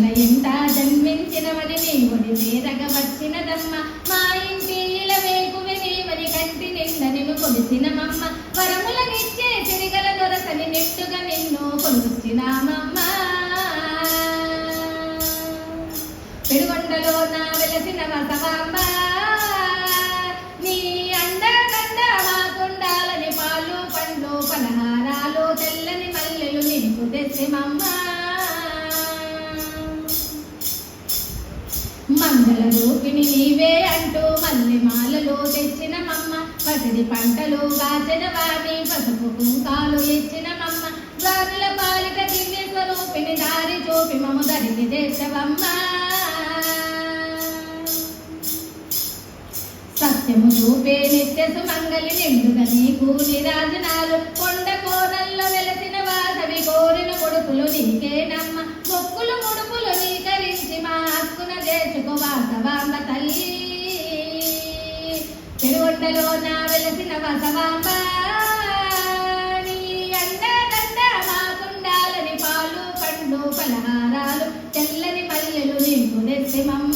పిల్లల ఇంట జన్మించినవని నీ ఒడి చేరగ వచ్చినదమ్మ మా ఇంటి ఇలా వేకువి నీవని కంటి నిండ నిన్ను కొలిసినమమ్మ వరములనిచ్చే తిరిగల దొరసని నిట్టుగా నిన్ను కొలుచినామమ్మ పెరుగొండలో నా వెలసిన వసవాంబ నీ అండదండ మాకుండాలని పాలు పండ్లు పలహారాలు తెల్లని మల్లెలు నింపు తెచ్చిమమ్మ మంగళ రూపిణి నీవే అంటూ మల్లె మాలలు తెచ్చినమమ్మ పసిడి పంటలు గాచిన వాణి పసుపు కుంకాలు ఇచ్చినమమ్మ గానుల పాలిట దివ్య స్వరూపిణి దారి చూపి మము దరికి తెచ్చవమ్మ సత్యము చూపే నిత్య సుమంగళి నిండుగా నీకు నిరాజనాలు కొండ కోనల్లో వెలసిన వాసవి కోరిన కొడుకులు నీకేనమ్మ మొక్కులు ముడుపులు నీకరించి మా హక్కున చేర్చుకో వాసవాంబ తల్లి పెరుగొండలో నా వెలసిన వసవాంబ నీ అండదండ మాకుండాలని పాలు పండ్లు పలహారాలు తెల్లని మల్లెలు నీకు తెచ్చిమమ్మ